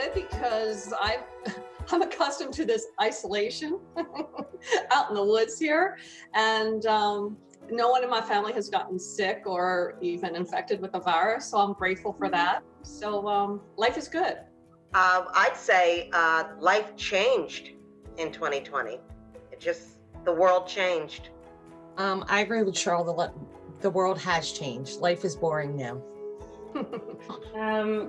good because I'm accustomed to this isolation out in the woods here, and no one in my family has gotten sick or even infected with the virus, so I'm grateful for that. So life is good. I'd say life changed in 2020. The world changed. I agree with Cheryl. The world has changed. Life is boring now.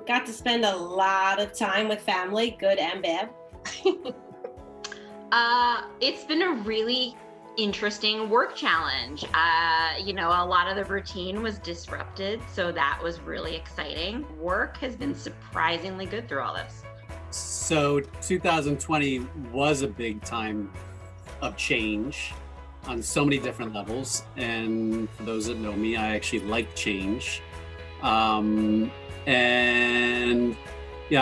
Got to spend a lot of time with family, good and bad. It's been a really interesting work challenge. A lot of the routine was disrupted, so that was really exciting. Work has been surprisingly good through all this. So 2020 was a big time of change on so many different levels. And for those that know me, I actually like change.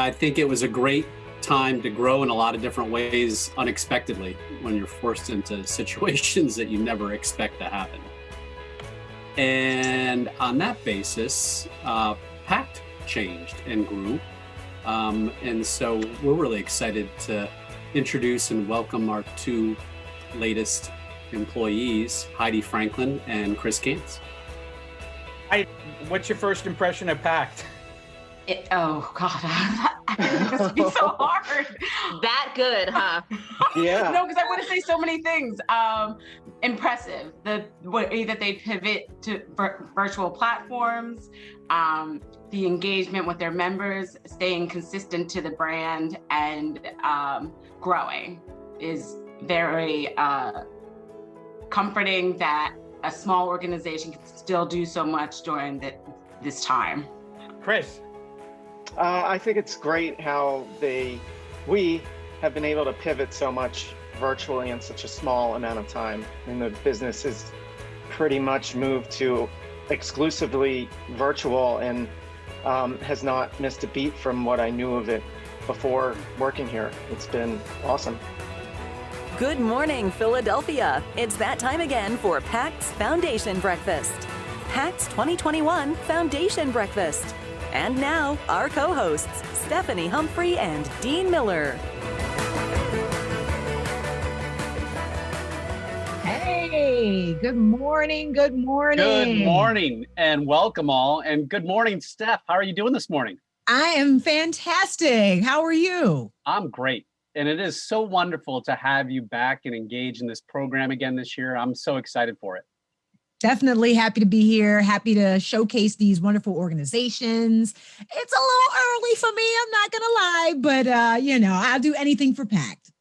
I think it was a great time to grow in a lot of different ways unexpectedly when you're forced into situations that you never expect to happen. And on that basis, PACT changed and grew. And so we're really excited to introduce and welcome our two latest employees, Heidi Franklin and Chris Kantz. Hi, what's your first impression of PACT? Oh God, this would be so hard. That good, huh? Yeah. No, because I want to say so many things. Impressive. The way that they pivot to virtual platforms, the engagement with their members, staying consistent to the brand, and growing is very comforting that a small organization can still do so much during this time. Chris? I think it's great how we have been able to pivot so much virtually in such a small amount of time. And the business has pretty much moved to exclusively virtual and has not missed a beat from what I knew of it before working here. It's been awesome. Good morning, Philadelphia. It's that time again for PACT's Foundation Breakfast. PACT's 2021 Foundation Breakfast. And now, our co-hosts, Stephanie Humphrey and Dean Miller. Hey, good morning, good morning. Good morning, and welcome all. And good morning, Steph. How are you doing this morning? I am fantastic. How are you? I'm great. And it is so wonderful to have you back and engage in this program again this year. I'm so excited for it. Definitely happy to be here. Happy to showcase these wonderful organizations. It's a little early for me, I'm not going to lie, but I'll do anything for PACT.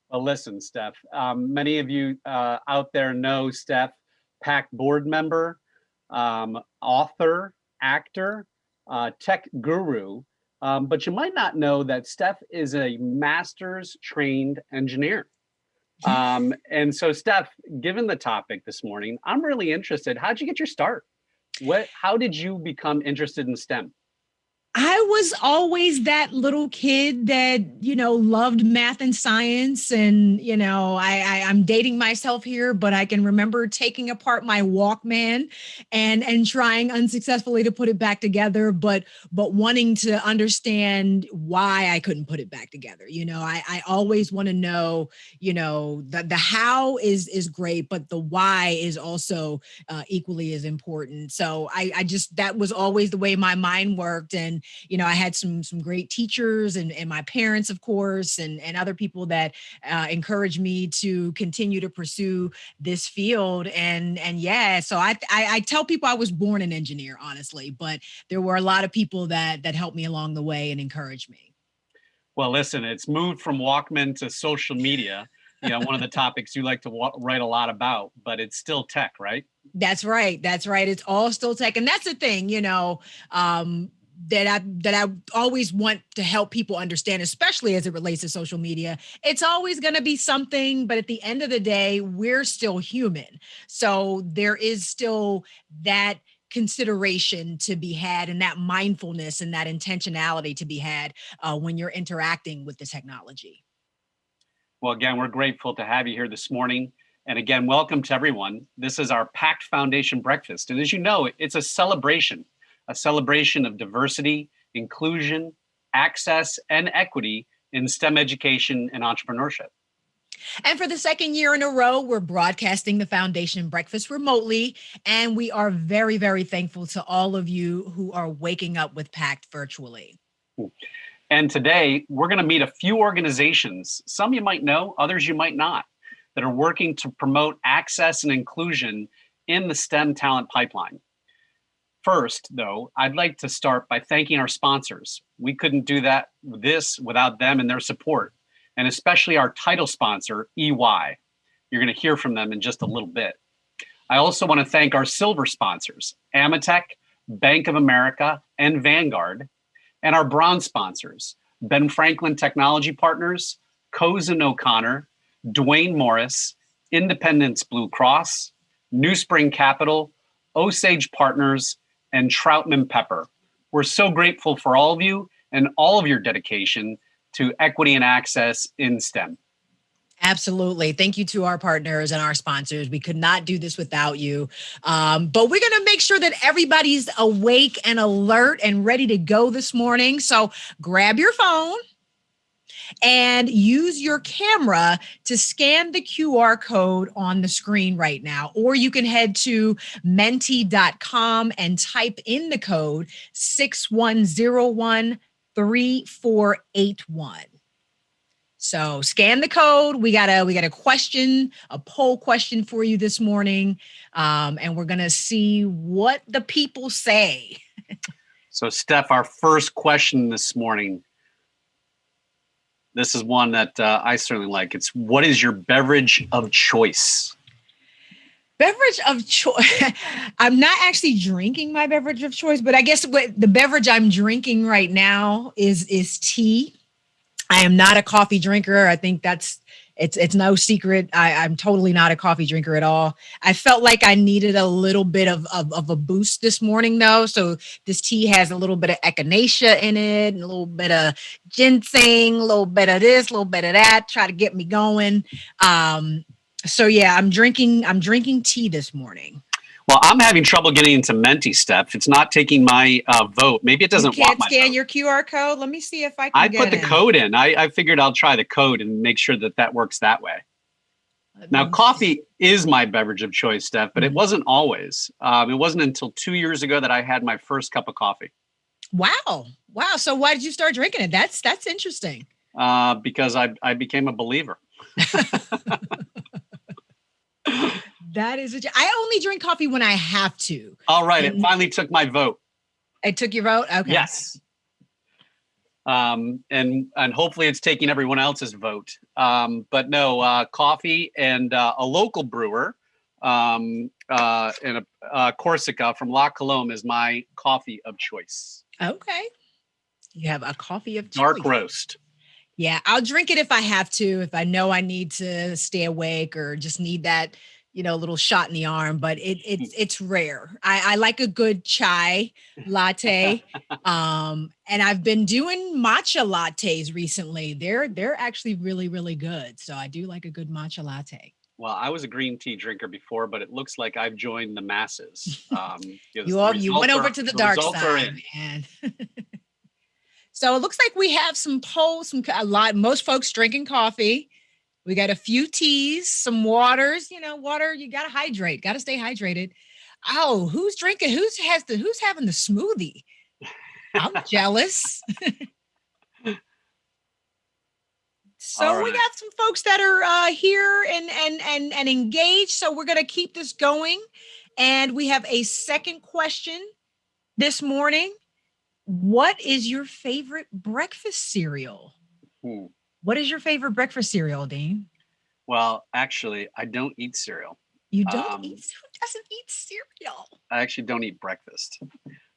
Well, listen, Steph, many of you out there know Steph, PACT board member, author, actor, tech guru, but you might not know that Steph is a master's trained engineer. And so, Steph, given the topic this morning, I'm really interested. How'd you get your start? How did you become interested in STEM? I was always that little kid that, loved math and science. And, I'm dating myself here, but I can remember taking apart my Walkman and trying unsuccessfully to put it back together, but wanting to understand why I couldn't put it back together. I always want to know, the how is great, but the why is also equally as important. So that was always the way my mind worked. And I had some great teachers and my parents, of course, and other people that encouraged me to continue to pursue this field. So I tell people I was born an engineer, honestly, but there were a lot of people that helped me along the way and encouraged me. Well, listen, it's moved from Walkman to social media. One of the topics you like to write a lot about, but it's still tech, right? That's right. It's all still tech. And that's the thing, that I always want to help people understand, especially as it relates to social media. It's always going to be something, but at the end of the day, we're still human. So there is still that consideration to be had and that mindfulness and that intentionality to be had when you're interacting with the technology. Well, again, we're grateful to have you here this morning. And again, welcome to everyone. This is our PACT Foundation Breakfast. And as you know, it's a celebration of diversity, inclusion, access and equity in STEM education and entrepreneurship. And for the second year in a row, we're broadcasting the Foundation Breakfast remotely. And we are very, very thankful to all of you who are waking up with PACT virtually. And today, we're going to meet a few organizations, some you might know, others you might not, that are working to promote access and inclusion in the STEM talent pipeline. First, though, I'd like to start by thanking our sponsors. We couldn't do this without them and their support, and especially our title sponsor, EY. You're going to hear from them in just a little bit. I also want to thank our silver sponsors, Amatech, Bank of America, and Vanguard, and our bronze sponsors, Ben Franklin Technology Partners, Coase & O'Connor, Dwayne Morris, Independence Blue Cross, New Spring Capital, Osage Partners, and Troutman Pepper. We're so grateful for all of you and all of your dedication to equity and access in STEM. Absolutely. Thank you to our partners and our sponsors. We could not do this without you. But we're going to make sure that everybody's awake and alert and ready to go this morning. So grab your phone and use your camera to scan the QR code on the screen right now. Or you can head to menti.com and type in the code 61013481. So scan the code. We got a question, a poll question for you this morning. And we're going to see what the people say. So Steph, our first question this morning, this is one that I certainly like. It's, what is your beverage of choice? Beverage of choice. I'm not actually drinking my beverage of choice, but I guess what the beverage I'm drinking right now is tea. I am not a coffee drinker. I think it's no secret. I'm totally not a coffee drinker at all. I felt like I needed a little bit of a boost this morning though. So this tea has a little bit of echinacea in it, and a little bit of ginseng, a little bit of this, a little bit of that, try to get me going. So yeah, I'm drinking tea this morning. Well, I'm having trouble getting into Menti, Steph. It's not taking my vote. Maybe it doesn't want my vote. You can't scan your QR code? Let me see if I can put the code in. I figured I'll try the code and make sure that works that way. Now, coffee is my beverage of choice, Steph, but it wasn't always. It wasn't until 2 years ago that I had my first cup of coffee. Wow. So why did you start drinking it? That's interesting. Because I became a believer. That is I only drink coffee when I have to. All right. It finally took my vote. It took your vote? Okay. Yes. And hopefully it's taking everyone else's vote. But no, coffee and a local brewer in Corsica from La Colombe is my coffee of choice. Okay. You have a coffee of choice. Dark roast. Yeah, I'll drink it if I have to, if I know I need to stay awake or just need that, little shot in the arm, but it's rare. I like a good chai latte. And I've been doing matcha lattes recently. They're actually really, really good. So I do like a good matcha latte. Well, I was a green tea drinker before, but it looks like I've joined the masses. You went over to the dark side, man. So it looks like we have some polls, most folks drinking coffee. We got a few teas, some waters, water, you got to hydrate, got to stay hydrated. Oh, who's drinking? Who's having the smoothie? I'm jealous. So right. We got some folks that are here and engaged. So we're going to keep this going. And we have a second question this morning. What is your favorite breakfast cereal? What is your favorite breakfast cereal, Dean? Well, actually, I don't eat cereal. You don't eat? Who doesn't eat cereal? I actually don't eat breakfast.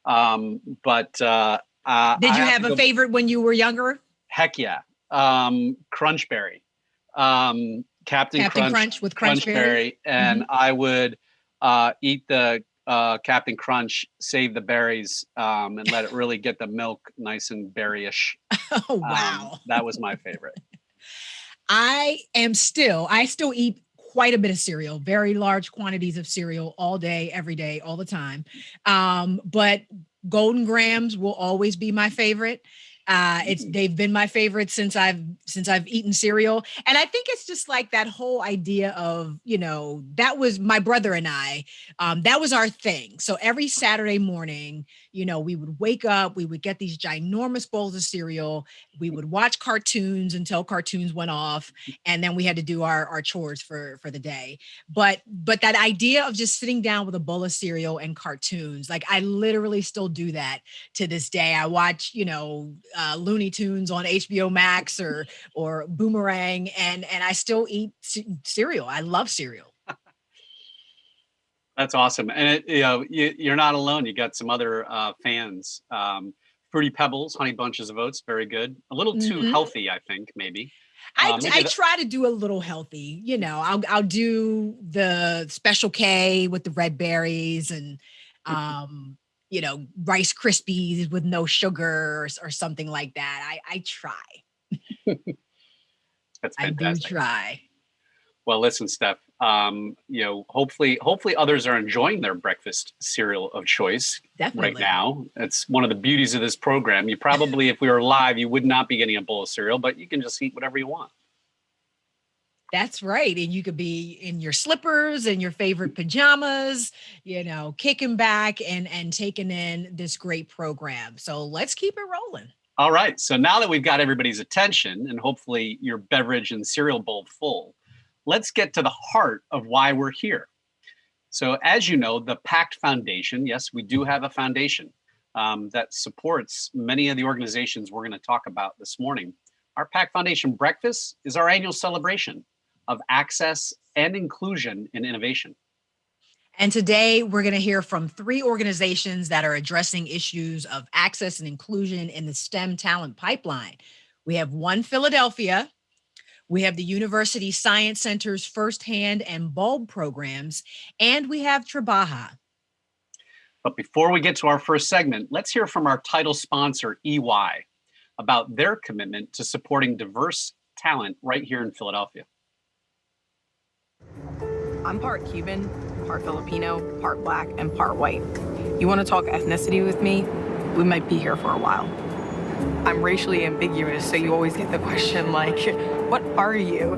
But did you have a favorite when you were younger? Heck yeah. Crunch Berry. Captain Crunch with Crunch Berry. And I would eat the Captain Crunch, save the berries, and let it really get the milk nice and berryish. Oh, wow. That was my favorite. I still eat quite a bit of cereal, very large quantities of cereal all day, every day, all the time. But Golden Grams will always be my favorite. They've been my favorite since I've eaten cereal. And I think it's just like that whole idea of, that was my brother and I, that was our thing. So every Saturday morning, we would wake up, we would get these ginormous bowls of cereal. We would watch cartoons until cartoons went off. And then we had to do our chores for the day. But that idea of just sitting down with a bowl of cereal and cartoons, like I literally still do that to this day. I watch, Looney Tunes on HBO Max or Boomerang, and I still eat cereal. I love cereal. That's awesome. And you're not alone. You got some other fans. Fruity Pebbles, Honey Bunches of Oats, very good. A little too healthy, I think, maybe. I try to do a little healthy. I'll do the Special K with the red berries and Rice Krispies with no sugar or something like that. I try. That's fantastic. I do try. Well, listen, Steph, hopefully others are enjoying their breakfast cereal of choice. Definitely. Right now. It's one of the beauties of this program. You probably, if we were live, you would not be getting a bowl of cereal, but you can just eat whatever you want. That's right. And you could be in your slippers and your favorite pajamas, kicking back and taking in this great program. So let's keep it rolling. All right. So now that we've got everybody's attention and hopefully your beverage and cereal bowl full, let's get to the heart of why we're here. So as you know, the PACT Foundation, yes, we do have a foundation that supports many of the organizations we're going to talk about this morning. Our PACT Foundation Breakfast is our annual celebration of access and inclusion in innovation. And today we're going to hear from 3 organizations that are addressing issues of access and inclusion in the STEM talent pipeline. We have One Philadelphia. We have the University Science Center's First Hand and Bulb programs, and we have Tribaja. But before we get to our first segment, let's hear from our title sponsor, EY, about their commitment to supporting diverse talent right here in Philadelphia. I'm part Cuban, part Filipino, part Black, and part white. You want to talk ethnicity with me? We might be here for a while. I'm racially ambiguous, so you always get the question like, what are you?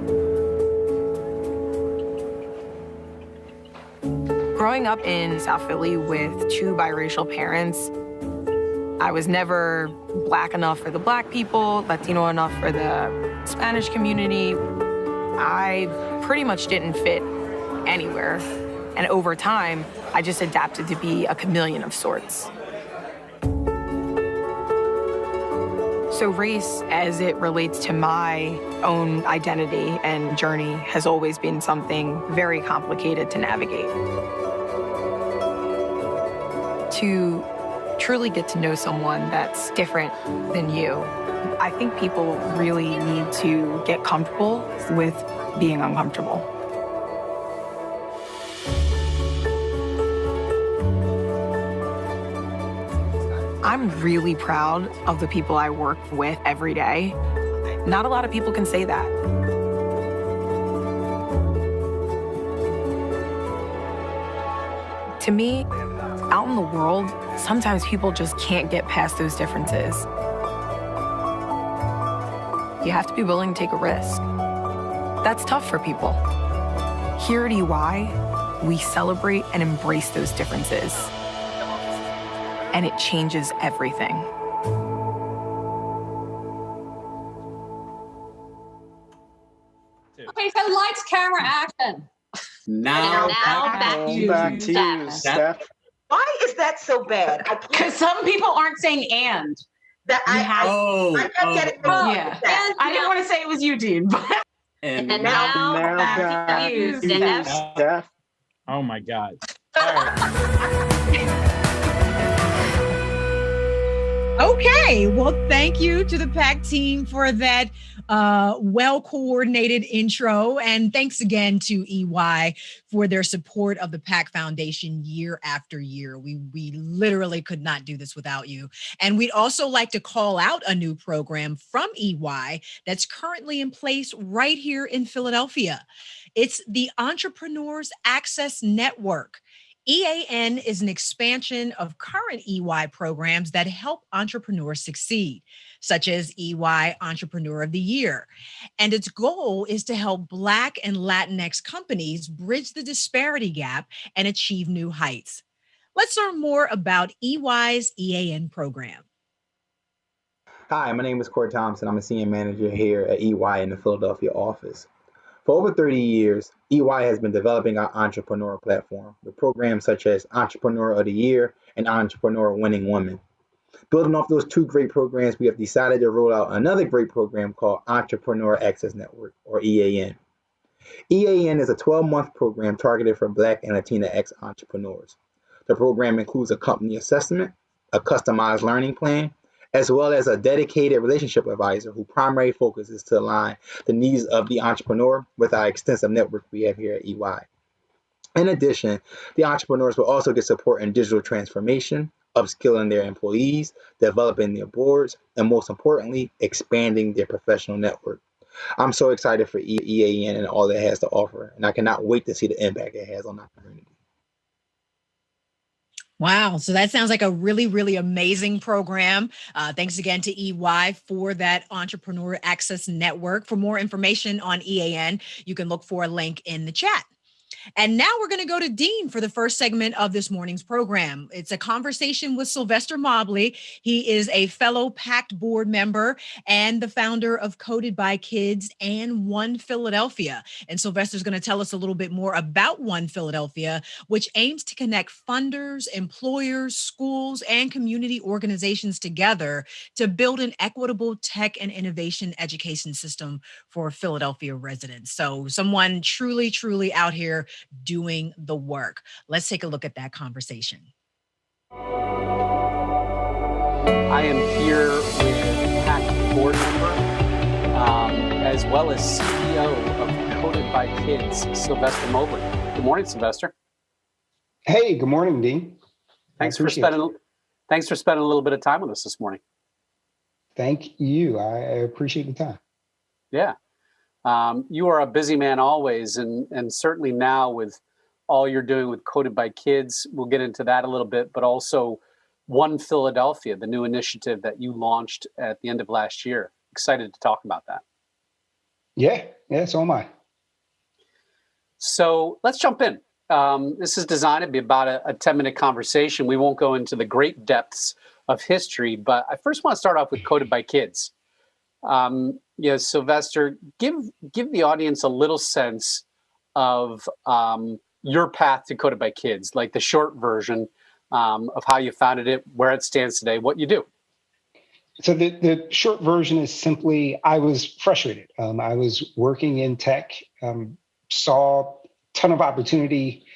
Growing up in South Philly with 2 biracial parents, I was never Black enough for the Black people, Latino enough for the Spanish community. I pretty much didn't fit anywhere. And over time, I just adapted to be a chameleon of sorts. So race, as it relates to my own identity and journey, has always been something very complicated to navigate. To truly get to know someone that's different than you, I think people really need to get comfortable with being uncomfortable. I'm really proud of the people I work with every day. Not a lot of people can say that. To me, out in the world, sometimes people just can't get past those differences. You have to be willing to take a risk. That's tough for people. Here at EY, we celebrate and embrace those differences. And it changes everything. Okay, so lights, camera, action. Now back to you, Steph. Why is that so bad? Because some people aren't saying and. I can't get it. Yeah. I didn't want to say it was you, Dean. But And now back to you, Steph. Oh my God. All right. Okay, well, thank you to the PACT team for that well-coordinated intro. And thanks again to EY for their support of the PACT Foundation year after year. We literally could not do this without you. And we'd also like to call out a new program from EY that's currently in place right here in Philadelphia. It's the Entrepreneurs Access Network. EAN is an expansion of current EY programs that help entrepreneurs succeed, such as EY Entrepreneur of the Year. And its goal is to help Black and Latinx companies bridge the disparity gap and achieve new heights. Let's learn more about EY's EAN program. Hi, my name is Thompson. I'm a senior manager here at EY in the Philadelphia office. For over 30 years, EY has been developing our entrepreneur platform with programs such as Entrepreneur of the Year and Entrepreneur Winning Women. Building off those two great programs, we have decided to roll out another great program called Entrepreneur Access Network, or EAN. EAN is a 12-month program targeted for Black and Latinx entrepreneurs. The program includes a company assessment, a customized learning plan, as well as a dedicated relationship advisor whose primary focus is to align the needs of the entrepreneur with our extensive network we have here at EY. In addition, the entrepreneurs will also get support in digital transformation, upskilling their employees, developing their boards, and most importantly, expanding their professional network. I'm so excited for EAN and all it has to offer, and I cannot wait to see the impact it has on our community. Wow. So that sounds like a really, really amazing program. Thanks again to EY for that Entrepreneur Access Network. For more information on EAN, you can look for a link in the chat. And now we're going to go to Dean for the first segment of this morning's program. It's a conversation with Sylvester Mobley. He is a fellow PACT board member and the founder of Coded by Kids and One Philadelphia. And Sylvester's going to tell us a little bit more about One Philadelphia, which aims to connect funders, employers, schools, and community organizations together to build an equitable tech and innovation education system for Philadelphia residents. So someone truly, truly out here doing the work. Let's take a look at that conversation. I am here with PACT board member, as well as CEO of Coded by Kids, Sylvester Mobley. Good morning, Sylvester. Hey, good morning, Dean. Thanks for spending a little bit of time with us this morning. Thank you. I appreciate the time. Yeah. You are a busy man always, and certainly now with all you're doing with Coded by Kids, we'll get into that a little bit, but also One Philadelphia, the new initiative that you launched at the end of last year. Excited to talk about that. Yeah, so am I. So let's jump in. This is designed to be about a 10-minute conversation. We won't go into the great depths of history, but I first want to start off with Coded by Kids. Sylvester, give the audience a little sense of your path to Coded by Kids, like the short version of how you founded it, where it stands today, what you do. So the short version is simply, I was frustrated. I was working in tech, saw a ton of opportunity,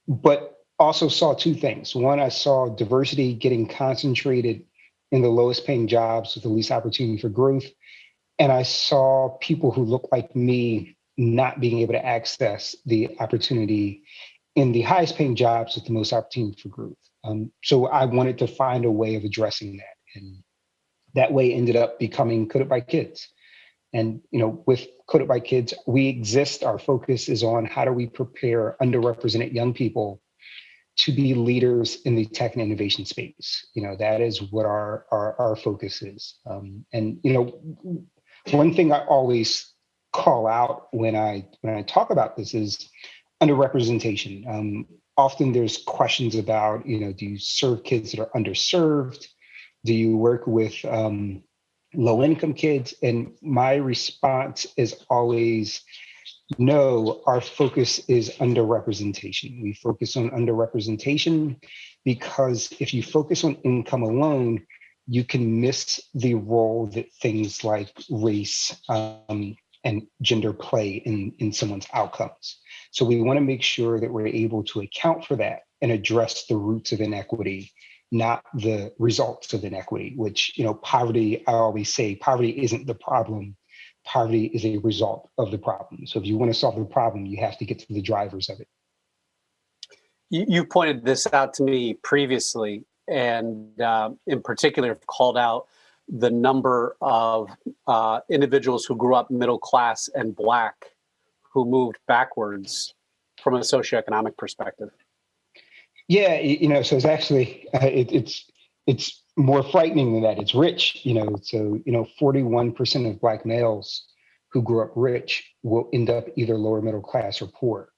but also saw two things. One, I saw diversity getting concentrated in the lowest paying jobs with the least opportunity for growth. And I saw people who looked like me not being able to access the opportunity in the highest paying jobs with the most opportunity for growth. So I wanted to find a way of addressing that. And that way ended up becoming Coded by Kids. And, with Coded by Kids, we exist. Our focus is on how do we prepare underrepresented young people to be leaders in the tech and innovation space. That is what our focus is. One thing I always call out when I talk about this is underrepresentation. Often there's questions about, do you serve kids that are underserved? Do you work with low-income kids? And my response is always, no, our focus is underrepresentation. We focus on underrepresentation because if you focus on income alone, you can miss the role that things like race and gender play in someone's outcomes. So we want to make sure that we're able to account for that and address the roots of inequity, not the results of inequity, which, poverty, I always say, poverty isn't the problem. Poverty is a result of the problem. So if you want to solve the problem, you have to get to the drivers of it. You pointed this out to me previously, and in particular called out the number of individuals who grew up middle class and Black who moved backwards from a socioeconomic perspective. Yeah, so it's actually it's more frightening than that. It's rich, So 41% of Black males who grew up rich will end up either lower middle class or poor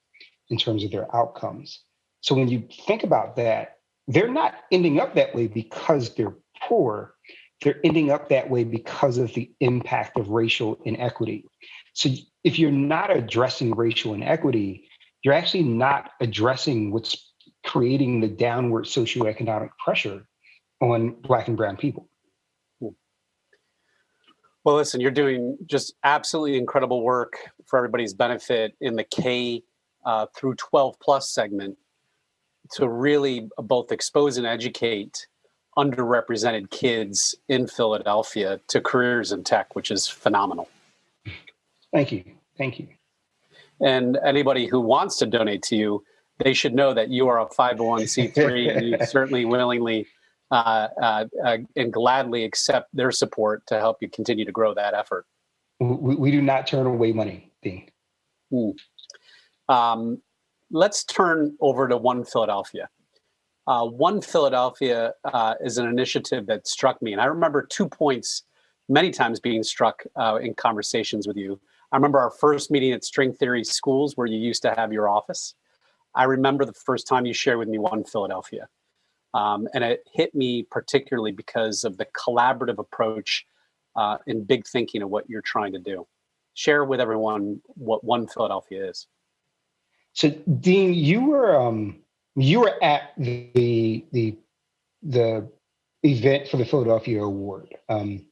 in terms of their outcomes. So when you think about that, they're not ending up that way because they're poor. They're ending up that way because of the impact of racial inequity. So if you're not addressing racial inequity, you're actually not addressing what's creating the downward socioeconomic pressure on Black and brown people. Well, listen, you're doing just absolutely incredible work for everybody's benefit in the K through 12 plus segment to really both expose and educate underrepresented kids in Philadelphia to careers in tech, which is phenomenal. Thank you. Thank you. And anybody who wants to donate to you, they should know that you are a 501c3 and you certainly willingly and gladly accept their support to help you continue to grow that effort. We do not turn away money, Dean. Let's turn over to One Philadelphia. One Philadelphia is an initiative that struck me. And I remember 2 points many times being struck in conversations with you. I remember our first meeting at String Theory Schools where you used to have your office. I remember the first time you shared with me One Philadelphia. And it hit me particularly because of the collaborative approach and big thinking of what you're trying to do. Share with everyone what One Philadelphia is. So, Dean, you were at the event for the Philadelphia Award, and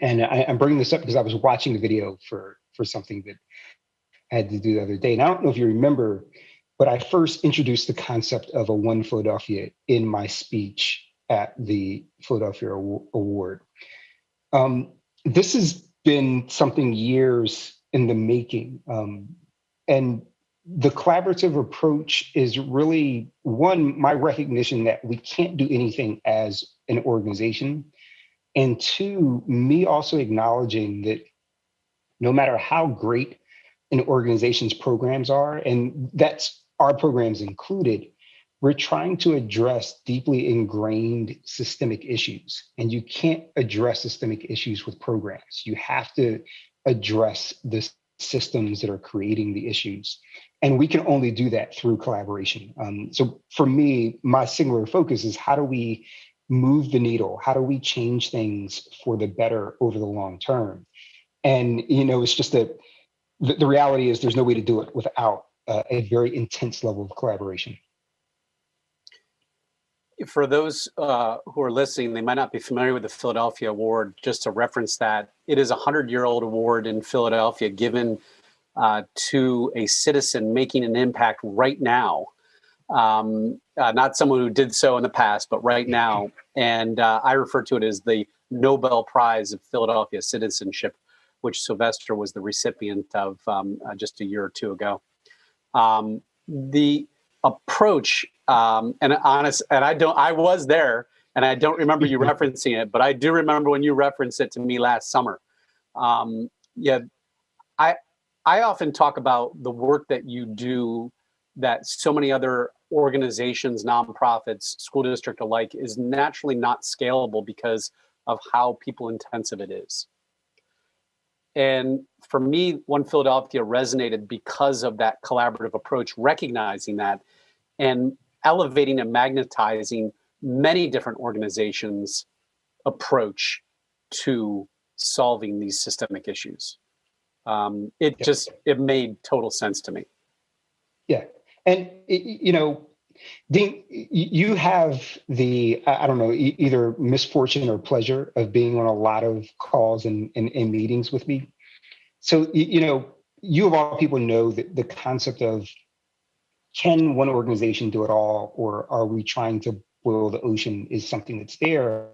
I'm bringing this up because I was watching the video for something that I had to do the other day, and I don't know if you remember, but I first introduced the concept of a One Philadelphia in my speech at the Philadelphia Award. This has been something years in the making, and the collaborative approach is really, one, my recognition that we can't do anything as an organization, and two, me also acknowledging that no matter how great an organization's programs are, and that's our programs included, we're trying to address deeply ingrained systemic issues. And you can't address systemic issues with programs. You have to address the systems that are creating the issues. And we can only do that through collaboration. So for me, my singular focus is how do we move the needle? How do we change things for the better over the long term? And, it's just that the reality is there's no way to do it without a very intense level of collaboration. For those who are listening, they might not be familiar with the Philadelphia Award. Just to reference that, it is a 100-year-old award in Philadelphia given to a citizen making an impact right now. Not someone who did so in the past, but right now. And I refer to it as the Nobel Prize of Philadelphia Citizenship, which Sylvester was the recipient of just a year or two ago. The approach, I was there, and I don't remember you referencing it, but I do remember when you referenced it to me last summer. I often talk about the work that you do that so many other organizations, nonprofits, school district alike is naturally not scalable because of how people intensive it is. And for me, One Philadelphia resonated because of that collaborative approach, recognizing that and elevating and magnetizing many different organizations' approach to solving these systemic issues. It made total sense to me. Yeah. And, Dean, you have the, I don't know, either misfortune or pleasure of being on a lot of calls and meetings with me. So, you of all people know that the concept of can one organization do it all, or are we trying to boil the ocean is something that's there.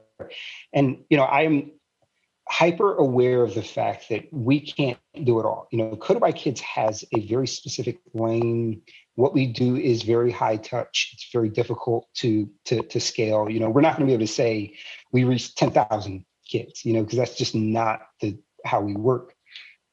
And, I am hyper aware of the fact that we can't do it all. Code by Kids has a very specific lane. What we do is very high touch. It's very difficult to scale. We're not going to be able to say we reach 10,000 kids, because that's just not how we work.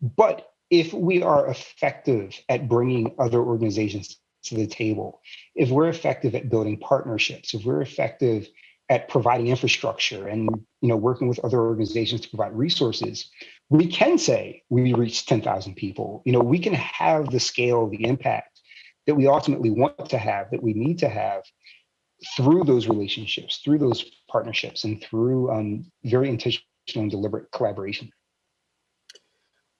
But if we are effective at bringing other organizations to the table, if we're effective at building partnerships, if we're effective at providing infrastructure and working with other organizations to provide resources, we can say we reached 10,000 people. We can have the scale, the impact that we ultimately want to have, that we need to have through those relationships, through those partnerships, and through very intentional and deliberate collaboration.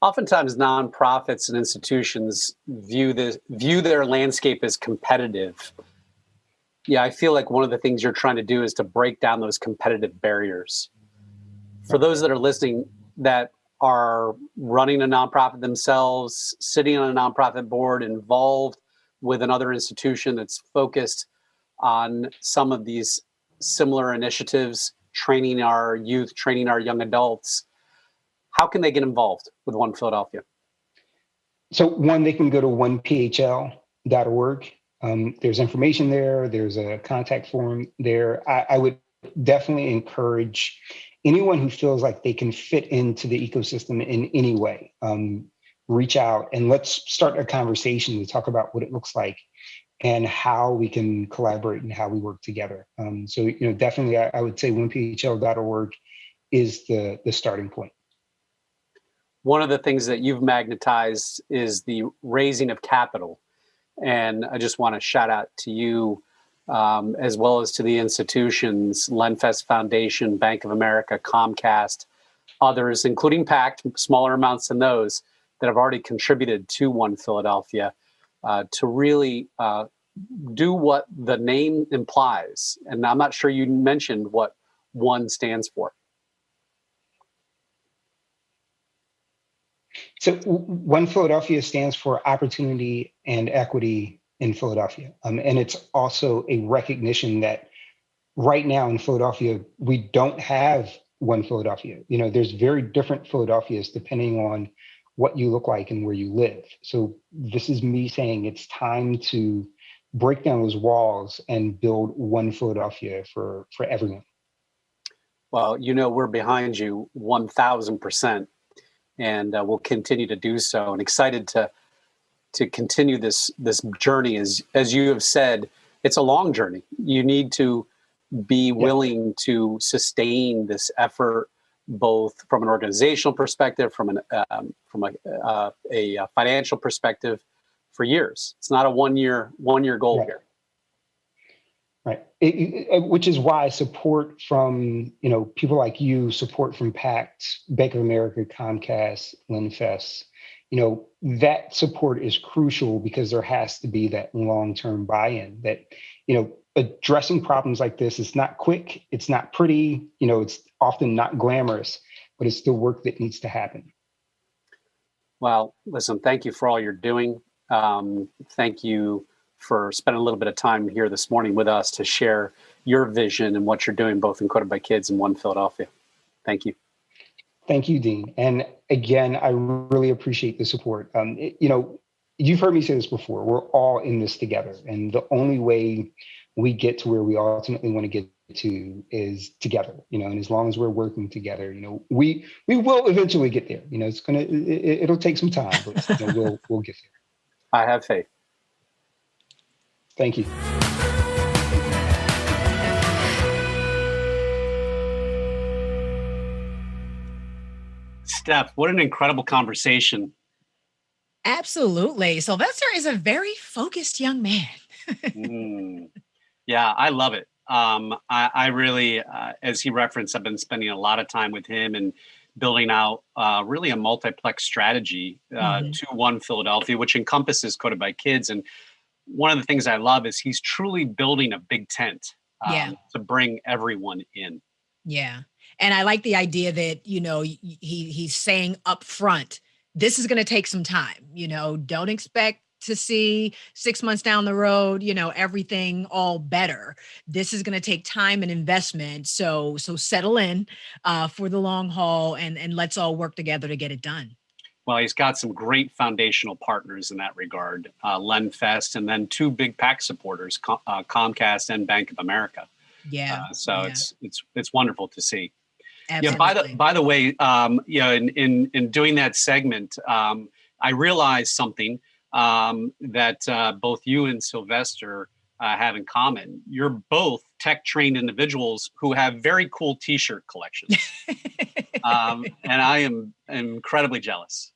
Oftentimes, nonprofits and institutions view their landscape as competitive. Yeah, I feel like one of the things you're trying to do is to break down those competitive barriers. For those that are listening that are running a nonprofit themselves, sitting on a nonprofit board, involved with another institution that's focused on some of these similar initiatives, training our youth, training our young adults, how can they get involved with One Philadelphia? So one, they can go to onephl.org. There's information there. There's a contact form there. I would definitely encourage anyone who feels like they can fit into the ecosystem in any way, reach out and let's start a conversation to talk about what it looks like and how we can collaborate and how we work together. So definitely I would say onephl.org is the starting point. One of the things that you've magnetized is the raising of capital. And I just want to shout out to you, as well as to the institutions, Lenfest Foundation, Bank of America, Comcast, others, including PACT, smaller amounts than those, that have already contributed to One Philadelphia to really do what the name implies. And I'm not sure you mentioned what One stands for. So One Philadelphia stands for Opportunity and Equity in Philadelphia. And it's also a recognition that right now in Philadelphia, we don't have one Philadelphia. There's very different Philadelphias depending on what you look like and where you live. So this is me saying it's time to break down those walls and build one Philadelphia for everyone. Well, we're behind you 1,000%. And we'll continue to do so, and excited to continue this journey. As you have said, it's a long journey. You need to be willing to sustain this effort, both from an organizational perspective, from a financial perspective, for years. It's not a one year goal here. Right. Which is why support from, people like you, support from PACT, Bank of America, Comcast, Lenfest, that support is crucial because there has to be that long-term buy-in that, addressing problems like this is not quick. It's not pretty, it's often not glamorous, but it's the work that needs to happen. Well, listen, thank you for all you're doing. Thank you for spending a little bit of time here this morning with us to share your vision and what you're doing, both in Quoted by Kids and One Philadelphia. Thank you. Thank you, Dean. And again, I really appreciate the support. You've heard me say this before, we're all in this together. And the only way we get to where we ultimately want to get to is together, and as long as we're working together, we will eventually get there. It'll take some time, but we'll get there. I have faith. Thank you. Steph, what an incredible conversation. Absolutely. Sylvester is a very focused young man. Yeah, I love it. I really, as he referenced, I've been spending a lot of time with him and building out really a multiplex strategy to One Philadelphia, which encompasses Quoted by Kids. And one of the things I love is he's truly building a big tent to bring everyone in. Yeah. And I like the idea that, he's saying up front, this is going to take some time, don't expect to see 6 months down the road, everything all better. This is going to take time and investment. So settle in for the long haul and let's all work together to get it done. Well, he's got some great foundational partners in that regard, Lenfest, and then two big PACT supporters, Comcast and Bank of America. Yeah. It's wonderful to see. Absolutely. Yeah. By the way, in doing that segment, I realized something. that both you and Sylvester have in common. You're both tech-trained individuals who have very cool T-shirt collections, and I am incredibly jealous.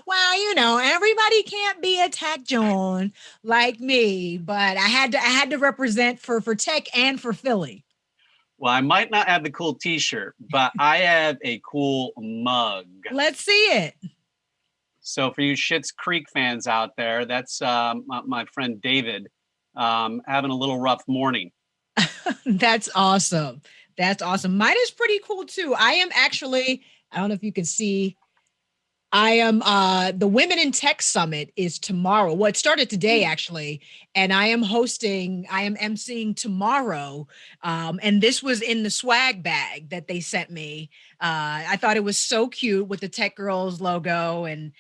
Well, everybody can't be a tech John like me, but I had to represent for tech and for Philly. Well, I might not have the cool T-shirt, but I have a cool mug. Let's see it. So for you Schitt's Creek fans out there, that's my friend David having a little rough morning. That's awesome. That's awesome. Mine is pretty cool too. I am actually, I don't know if you can see, I am the Women in Tech Summit is tomorrow. Well, it started today actually, and I am emceeing tomorrow. And this was in the swag bag that they sent me. I thought it was so cute with the Tech Girls logo and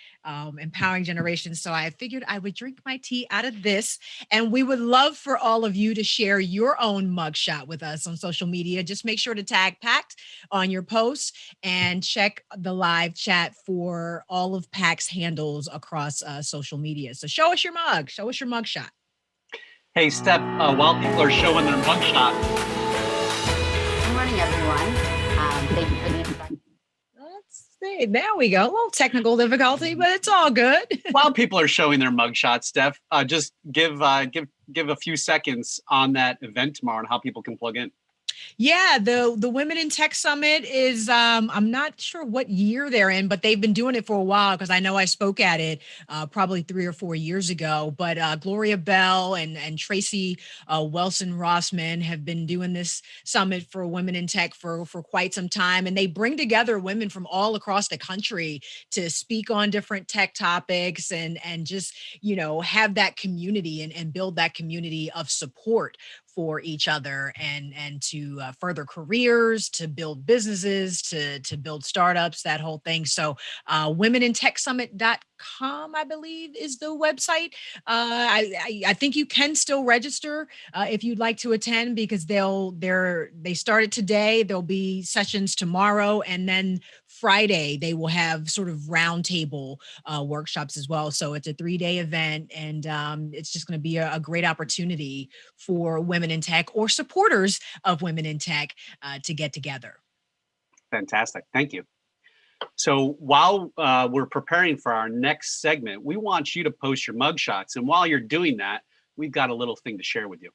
empowering generations. So I figured I would drink my tea out of this, and we would love for all of you to share your own mugshot with us on social media. Just make sure to tag PACT on your posts and check the live chat for all of PACT's handles across social media. So show us your mug, show us your mugshot. Hey, Steph, while people are showing their mugshot. Good morning, everyone. Thank you for the introduction. Let's see. There we go. A little technical difficulty, but it's all good. While people are showing their mugshots, Steph, just give a few seconds on that event tomorrow and how people can plug in. Yeah, the Women in Tech Summit is, I'm not sure what year they're in, but they've been doing it for a while because I know I spoke at it probably 3 or 4 years ago. But Gloria Bell and Tracy Wilson Rossman have been doing this summit for Women in Tech for quite some time. And they bring together women from all across the country to speak on different tech topics and just, have that community and build that community of support for each other and to further careers, to build businesses, to build startups, that whole thing. So womenintechsummit.com, I believe, is the website. I think you can still register if you'd like to attend because they started today. There'll be sessions tomorrow, and then Friday they will have sort of roundtable workshops as well. So it's a 3-day event, and it's just going to be a great opportunity for women in tech or supporters of women in tech to get together. Fantastic. Thank you. So while we're preparing for our next segment, we want you to post your mugshots. And while you're doing that, we've got a little thing to share with you.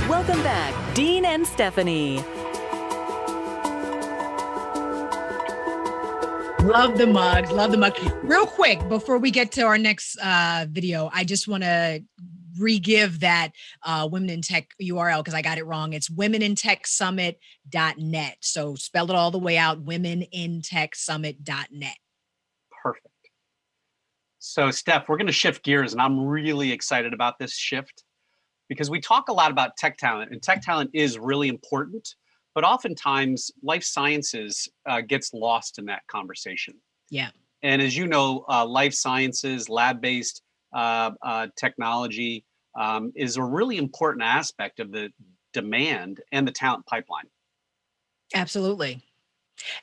Welcome back, Dean and Stephanie. Love the mugs, love the mug. Real quick, before we get to our next video, I just want to re-give that Women in Tech URL because I got it wrong. It's womenintechsummit.net. So spell it all the way out, womenintechsummit.net. Perfect. So Steph, we're going to shift gears, and I'm really excited about this shift because we talk a lot about tech talent, and tech talent is really important, but oftentimes life sciences gets lost in that conversation. Yeah. And as you know, life sciences, lab-based technology is a really important aspect of the demand and the talent pipeline. Absolutely.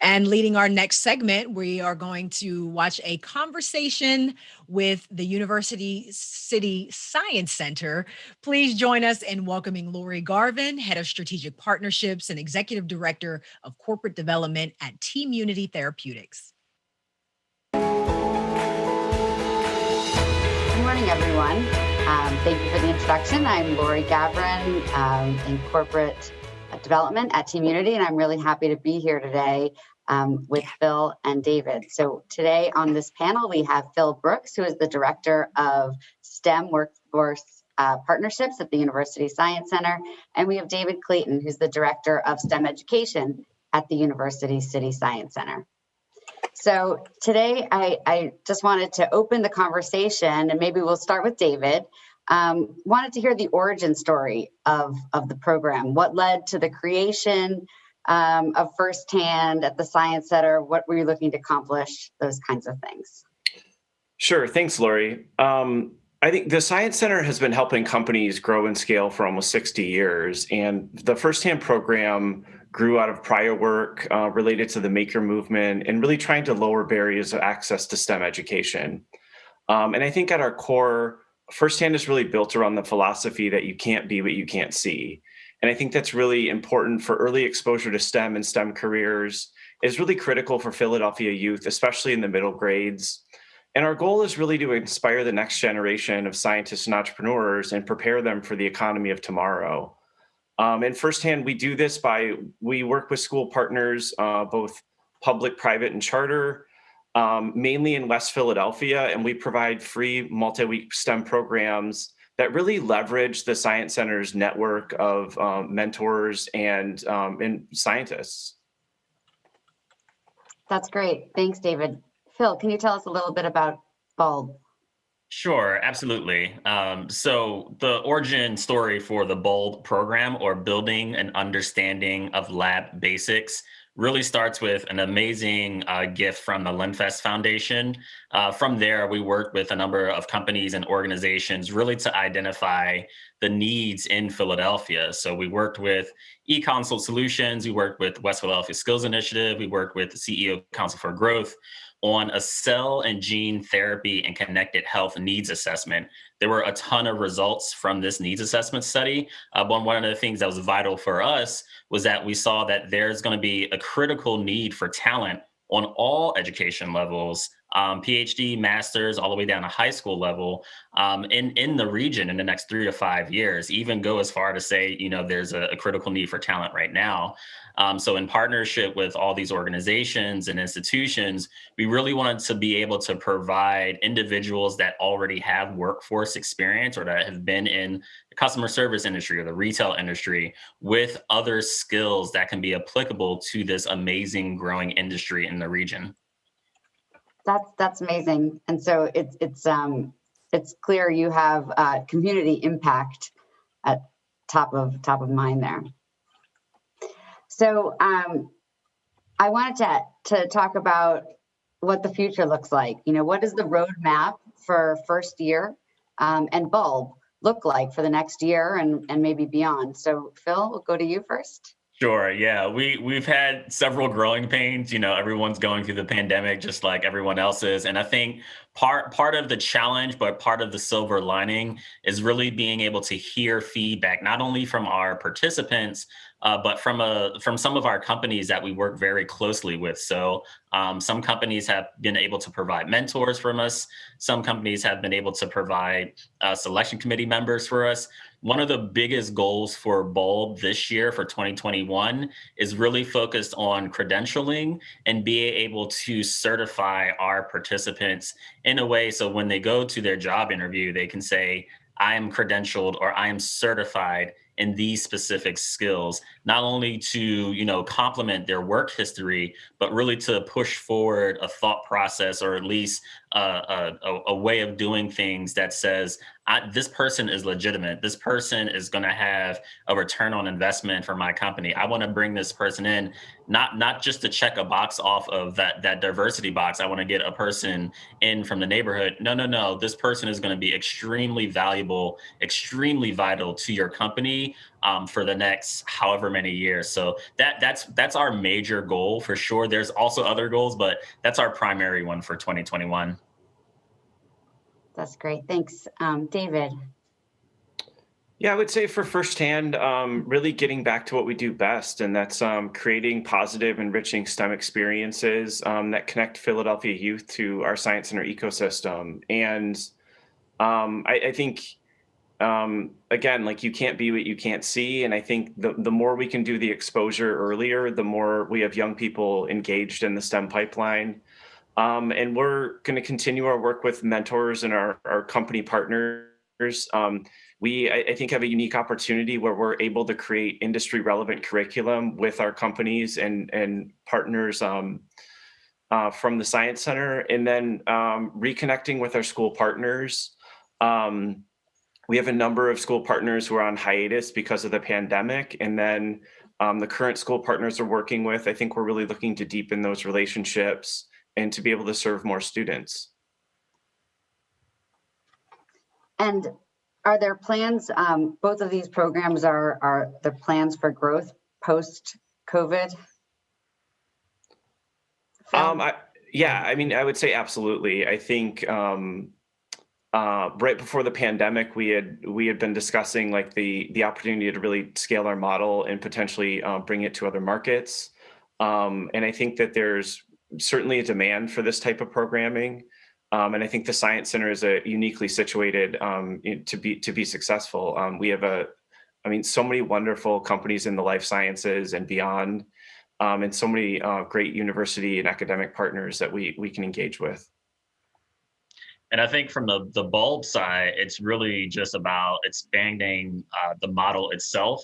And leading our next segment, we are going to watch a conversation with the University City Science Center. Please join us in welcoming Lori Gavrin, Head of Strategic Partnerships and Executive Director of Corporate Development at Tmunity Therapeutics. Good morning, everyone. Thank you for the introduction. I'm Lori Gavrin in Corporate Development at Tmunity, and I'm really happy to be here today with Phil and David. So today on this panel, we have Phil Brooks, who is the Director of STEM Workforce Partnerships at the University Science Center, and we have David Clayton, who's the Director of STEM Education at the University City Science Center. So today I just wanted to open the conversation, and maybe we'll start with David. Wanted to hear the origin story of the program. What led to the creation of Firsthand at the Science Center? What were you looking to accomplish? Those kinds of things. Sure. Thanks, Lori. I think the Science Center has been helping companies grow and scale for almost 60 years. And the Firsthand program grew out of prior work related to the maker movement and really trying to lower barriers of access to STEM education. And I think at our core, Firsthand is really built around the philosophy that you can't be what you can't see. And I think that's really important for early exposure to STEM and STEM careers. Is really critical for Philadelphia youth, especially in the middle grades. And our goal is really to inspire the next generation of scientists and entrepreneurs and prepare them for the economy of tomorrow. And Firsthand, we do this we work with school partners, both public, private, and charter, mainly in West Philadelphia, and we provide free multi-week STEM programs that really leverage the Science Center's network of mentors and scientists. That's great. Thanks, David. Phil, can you tell us a little bit about Bulb? Sure, absolutely. So the origin story for the BOLD program, or Building an Understanding of Lab Basics, really starts with an amazing gift from the Linfest Foundation. From there, we worked with a number of companies and organizations really to identify the needs in Philadelphia. So we worked with eConsult Solutions, we worked with West Philadelphia Skills Initiative, we worked with the CEO Council for Growth on a cell and gene therapy and connected health needs assessment. There were a ton of results from this needs assessment study. But one of the things that was vital for us was that we saw that there's going to be a critical need for talent on all education levels, PhD, masters, all the way down to high school level in the region in the next 3 to 5 years, even go as far to say, there's a critical need for talent right now. So in partnership with all these organizations and institutions, we really wanted to be able to provide individuals that already have workforce experience or that have been in the customer service industry or the retail industry with other skills that can be applicable to this amazing growing industry in the region. That's amazing. And so it's clear you have community impact at top of mind there. So I wanted to talk about what the future looks like. What does the roadmap for first year and Bulb look like for the next year and maybe beyond? So Phil, we'll go to you first. Sure. Yeah, we've had several growing pains. Everyone's going through the pandemic just like everyone else is. And I think part of the challenge, but part of the silver lining is really being able to hear feedback, not only from our participants, but from some of our companies that we work very closely with. So some companies have been able to provide mentors from us. Some companies have been able to provide selection committee members for us. One of the biggest goals for Bulb this year for 2021 is really focused on credentialing and being able to certify our participants in a way so when they go to their job interview, they can say, I am credentialed or I am certified in these specific skills, not only to, complement their work history, but really to push forward a thought process or at least a way of doing things that says, this person is legitimate. This person is going to have a return on investment for my company. I want to bring this person in, not just to check a box off of that diversity box. I want to get a person in from the neighborhood. No. This person is going to be extremely valuable, extremely vital to your company for the next however many years. So that's our major goal for sure. There's also other goals, but that's our primary one for 2021. That's great. Thanks. David. Yeah, I would say for Firsthand, really getting back to what we do best, and that's creating positive, enriching STEM experiences that connect Philadelphia youth to our Science Center ecosystem. And I think, again, like you can't be what you can't see. And I think the more we can do the exposure earlier, the more we have young people engaged in the STEM pipeline. And we're going to continue our work with mentors and our company partners. We, I think, have a unique opportunity where we're able to create industry relevant curriculum with our companies and partners from the Science Center, and then reconnecting with our school partners. We have a number of school partners who are on hiatus because of the pandemic, and then the current school partners we're working with, I think we're really looking to deepen those relationships and to be able to serve more students. And are there plans, both of these programs are the plans for growth post-COVID? Yeah, I mean, I would say absolutely. I think right before the pandemic, we had been discussing like the opportunity to really scale our model and potentially bring it to other markets. And I think that there's certainly a demand for this type of programming. And I think the Science Center is uniquely situated to be successful. We have so many wonderful companies in the life sciences and beyond, and so many great university and academic partners that we can engage with. And I think from the bulb side, it's really just about expanding the model itself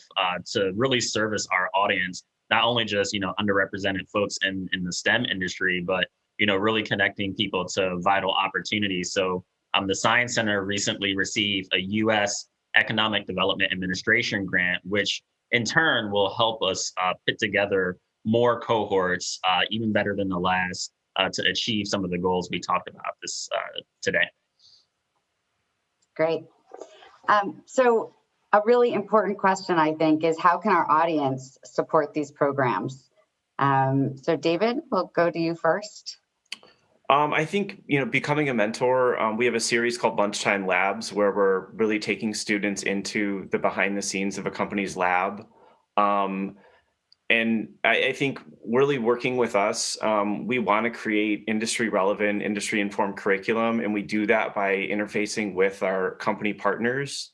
to really service our audience, not only just, underrepresented folks in the STEM industry, but, really connecting people to vital opportunities. So the Science Center recently received a U.S. Economic Development Administration grant, which in turn will help us put together more cohorts, even better than the last, to achieve some of the goals we talked about this today. Great. So a really important question, I think, is how can our audience support these programs? So David, we'll go to you first. I think, becoming a mentor, we have a series called Lunchtime Labs where we're really taking students into the behind the scenes of a company's lab. And I think really working with us, we want to create industry relevant, industry informed curriculum. And we do that by interfacing with our company partners.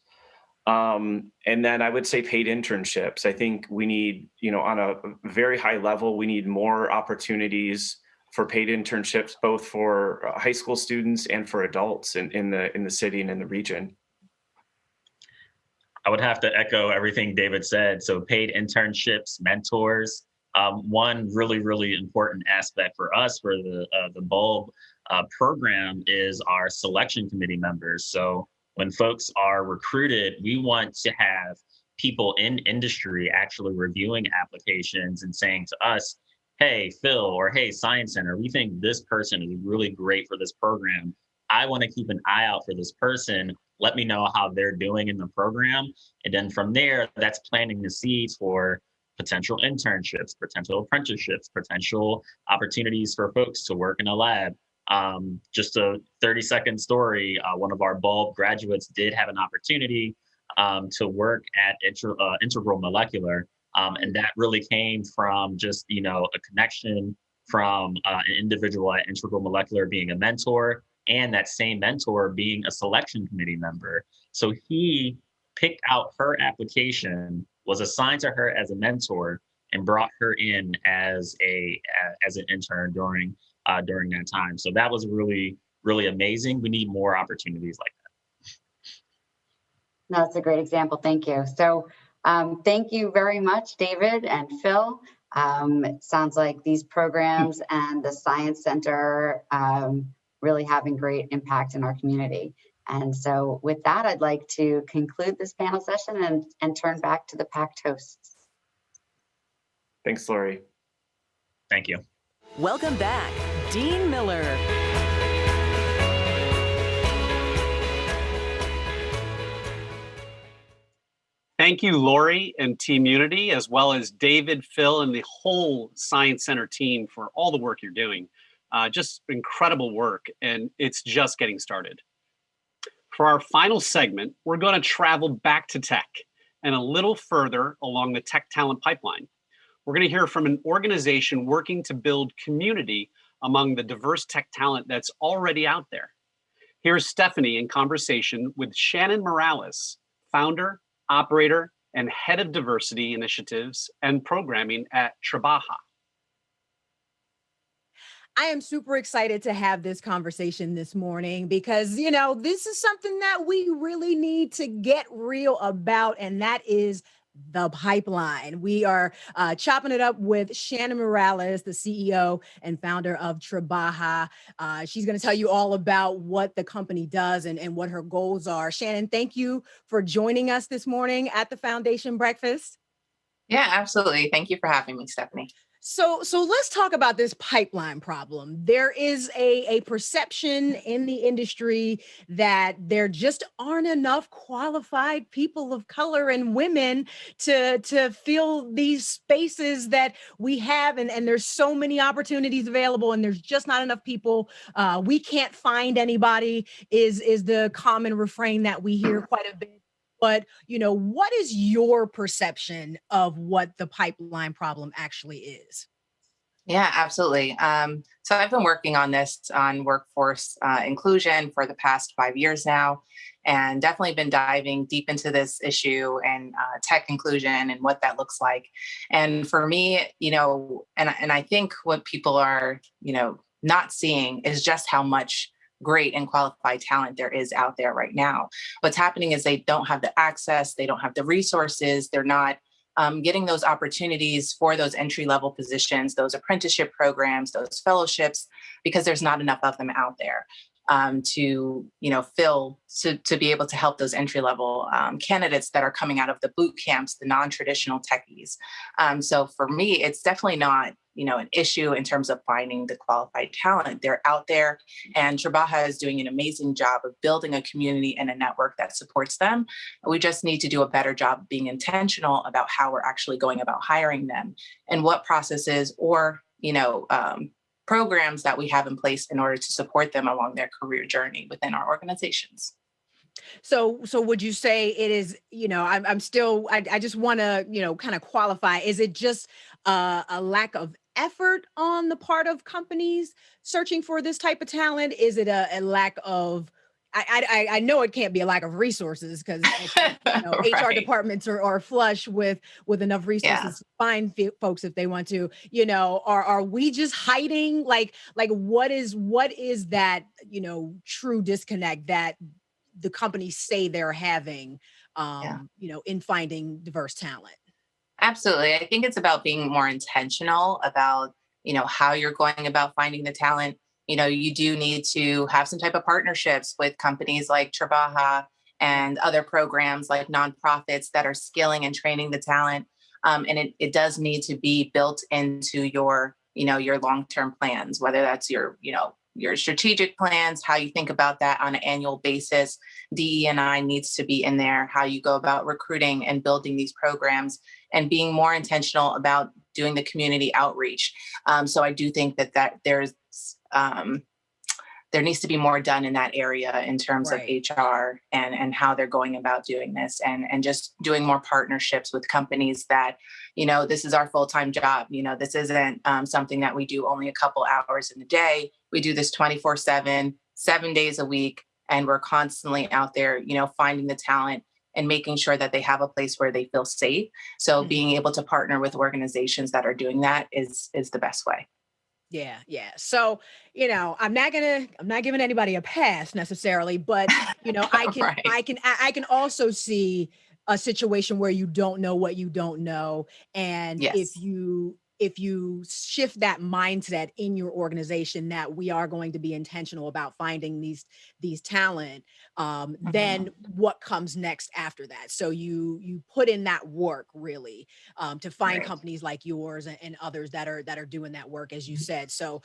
And then I would say paid internships. I think we need, on a very high level, we need more opportunities for paid internships, both for high school students and for adults in the city and in the region. I would have to echo everything David said. So paid internships, mentors. One really, really important aspect for us for the Bulb program is our selection committee members. So when folks are recruited, we want to have people in industry actually reviewing applications and saying to us, hey, Phil, or hey, Science Center, we think this person is really great for this program. I want to keep an eye out for this person. Let me know how they're doing in the program. And then from there, that's planting the seeds for potential internships, potential apprenticeships, potential opportunities for folks to work in a lab. Just a 30-second story, one of our Bulb graduates did have an opportunity to work at Integral Molecular. And that really came from just, a connection from an individual at Integral Molecular being a mentor, and that same mentor being a selection committee member. So he picked out her application, was assigned to her as a mentor, and brought her in as an intern during that time. So that was really, really amazing. We need more opportunities like that. No, that's a great example. Thank you. So thank you very much, David and Phil. It sounds like these programs and the Science Center really having great impact in our community. And so with that, I'd like to conclude this panel session and turn back to the PACT hosts. Thanks, Lori. Thank you. Welcome back, Dean Miller. Thank you, Lori and Tmunity, as well as David, Phil, and the whole Science Center team for all the work you're doing. Just incredible work, and it's just getting started. For our final segment, we're going to travel back to tech and a little further along the tech talent pipeline. We're going to hear from an organization working to build community among the diverse tech talent that's already out there. Here's Stephanie in conversation with Shannon Morales, founder, operator, and head of diversity initiatives and programming at Tribaja. I am super excited to have this conversation this morning because, this is something that we really need to get real about, and that is the pipeline. We are chopping it up with Shannon Morales, the CEO and founder of Tribaja. She's going to tell you all about what the company does and what her goals are. Shannon, thank you for joining us this morning at the Foundation Breakfast. Yeah, absolutely. Thank you for having me, Stephanie. So let's talk about this pipeline problem. There is a perception in the industry that there just aren't enough qualified people of color and women to fill these spaces that we have. And there's so many opportunities available and there's just not enough people. We can't find anybody is the common refrain that we hear quite a bit. But, what is your perception of what the pipeline problem actually is? Yeah, absolutely. So I've been working on this on workforce inclusion for the past 5 years now, and definitely been diving deep into this issue and tech inclusion and what that looks like. And for me, and I think what people are, not seeing is just how much great and qualified talent there is out there right now. What's happening is they don't have the access, they don't have the resources, they're not getting those opportunities for those entry-level positions, those apprenticeship programs, those fellowships, because there's not enough of them out there to be able to help those entry-level candidates that are coming out of the boot camps, the non-traditional techies. So for me, it's definitely not an issue in terms of finding the qualified talent. They're out there, and Trabaja is doing an amazing job of building a community and a network that supports them. We just need to do a better job of being intentional about how we're actually going about hiring them and what processes or, programs that we have in place in order to support them along their career journey within our organizations. So would you say it is, I just want to, kind of qualify. Is it just a lack of effort on the part of companies searching for this type of talent? Is it a lack of, I know it can't be a lack of resources because Right. HR departments are flush with enough resources to find folks if they want to. Are we just hiding? Like what is that true disconnect that the companies say they're having, in finding diverse talent? Absolutely. I think it's about being more intentional about, how you're going about finding the talent. You do need to have some type of partnerships with companies like Trabaja and other programs like nonprofits that are skilling and training the talent. And it does need to be built into your long-term plans, whether that's your strategic plans, how you think about that on an annual basis. DE&I needs to be in there, how you go about recruiting and building these programs and being more intentional about doing the community outreach. So I do think that there needs to be more done in that area in terms of HR and how they're going about doing this and just doing more partnerships with companies that, this is our full-time job. This isn't something that we do only a couple hours in the day. We do this 24/7, 7 days a week, and we're constantly out there, finding the talent and making sure that they have a place where they feel safe. So being able to partner with organizations that are doing that is the best way. Yeah. So, I'm not giving anybody a pass necessarily, but I can also see a situation where you don't know what you don't know. And if you shift that mindset in your organization that we are going to be intentional about finding these talent, then what comes next after that? So you put in that work really to find companies like yours and others that are doing that work, as you said. So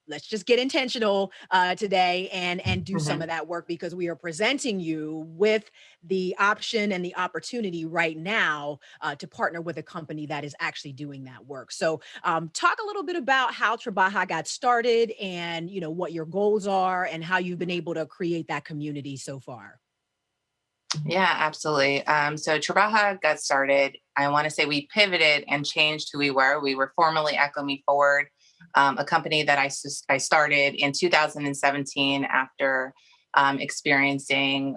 let's just get intentional today and do some of that work, because we are presenting you with the option and the opportunity right now to partner with a company that is actually doing that work. So talk a little bit about how Trabaja got started and, what your goals are and how you've been able to create that community so far. Yeah, absolutely. So Trabaja got started. I want to say we pivoted and changed who we were. We were formerly Echo Me Forward, a company that I started in 2017 after experiencing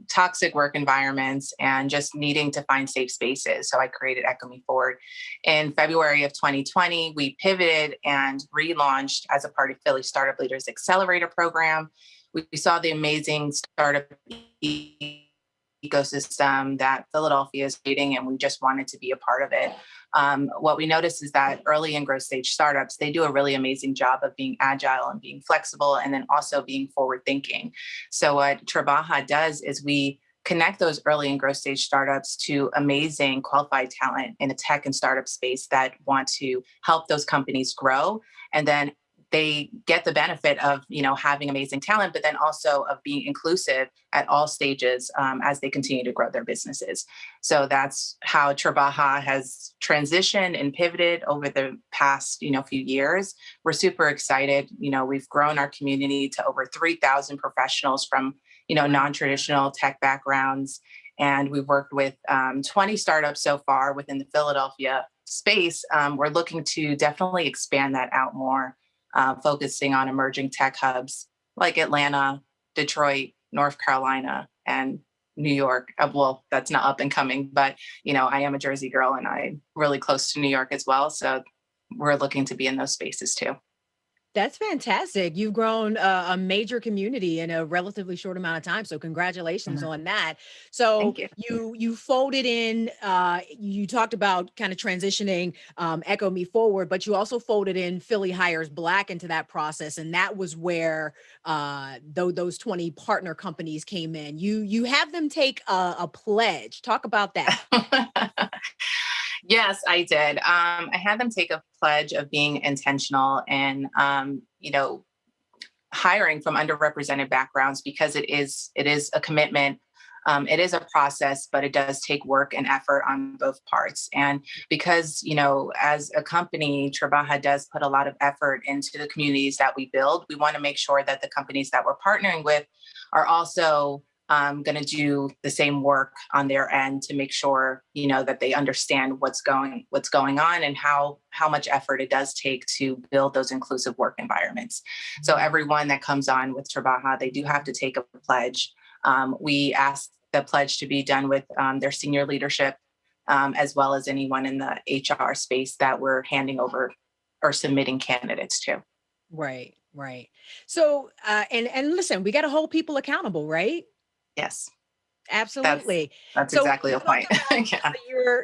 toxic work environments and just needing to find safe spaces. So I created Echo Me Forward. In February of 2020, we pivoted and relaunched as a part of Philly Startup Leaders Accelerator program. We saw the amazing startup ecosystem that Philadelphia is creating, and we just wanted to be a part of it. What we noticed is that early and growth stage startups, they do a really amazing job of being agile and being flexible, and then also being forward thinking. So what Tribaja does is we connect those early and growth stage startups to amazing qualified talent in a tech and startup space that want to help those companies grow. And then they get the benefit of, having amazing talent, but then also of being inclusive at all stages as they continue to grow their businesses. So that's how Trabaja has transitioned and pivoted over the past, few years. We're super excited. We've grown our community to over 3,000 professionals from, non-traditional tech backgrounds. And we've worked with 20 startups so far within the Philadelphia space. We're looking to definitely expand that out more. Focusing on emerging tech hubs like Atlanta, Detroit, North Carolina, and New York. Well, that's not up and coming, but, I am a Jersey girl and I'm really close to New York as well. So we're looking to be in those spaces too. That's fantastic. You've grown a major community in a relatively short amount of time. So congratulations on that. So you folded in, you talked about kind of transitioning Echo Me Forward, but you also folded in Philly Hires Black into that process. And that was where those 20 partner companies came in. You have them take a pledge. Talk about that. Yes, I did. I had them take a pledge of being intentional and, hiring from underrepresented backgrounds, because it is a commitment. It is a process, but it does take work and effort on both parts. And because, as a company, Tribaja does put a lot of effort into the communities that we build. We want to make sure that the companies that we're partnering with are also going to do the same work on their end to make sure, that they understand what's going on and how much effort it does take to build those inclusive work environments. So everyone that comes on with Trabaja, they do have to take a pledge. We ask the pledge to be done with their senior leadership, as well as anyone in the HR space that we're handing over or submitting candidates to. Right. So, and listen, we got to hold people accountable, right? Yes. Absolutely. That's exactly the point. Yeah.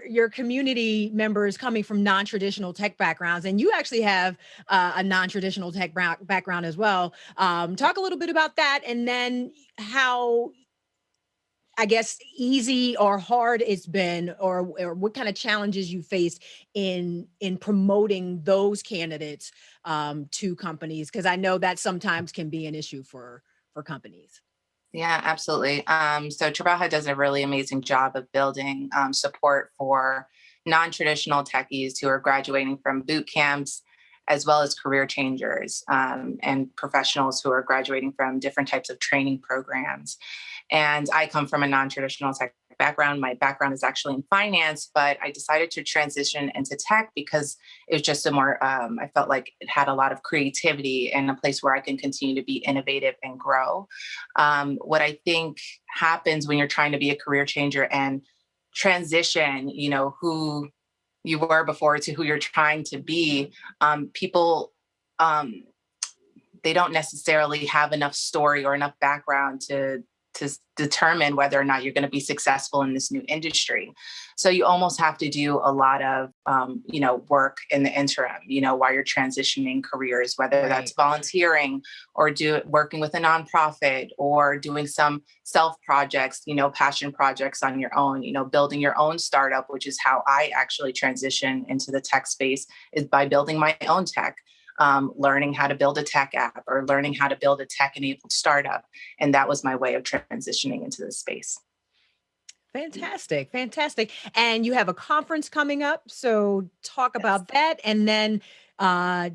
Your community members coming from non-traditional tech backgrounds, and you actually have a non-traditional tech background as well. Talk a little bit about that, and then how, I guess, easy or hard it's been, or what kind of challenges you faced in promoting those candidates to companies, because I know that sometimes can be an issue for companies. Yeah, absolutely. So Tribaja does a really amazing job of building support for non-traditional techies who are graduating from boot camps, as well as career changers and professionals who are graduating from different types of training programs. And I come from a non-traditional tech background. My background is actually in finance, but I decided to transition into tech because it was just a more, I felt like it had a lot of creativity and a place where I can continue to be innovative and grow. What I think happens when you're trying to be a career changer and transition, who you were before to who you're trying to be, people, they don't necessarily have enough story or enough background to determine whether or not you're going to be successful in this new industry. So you almost have to do a lot of, work in the interim, while you're transitioning careers, whether that's volunteering or working with a nonprofit or doing some self projects, passion projects on your own, building your own startup, which is how I actually transition into the tech space, is by building my own tech. Learning how to build a tech app or learning how to build a tech-enabled startup. And that was my way of transitioning into this space. Fantastic. And you have a conference coming up. So talk about that, and then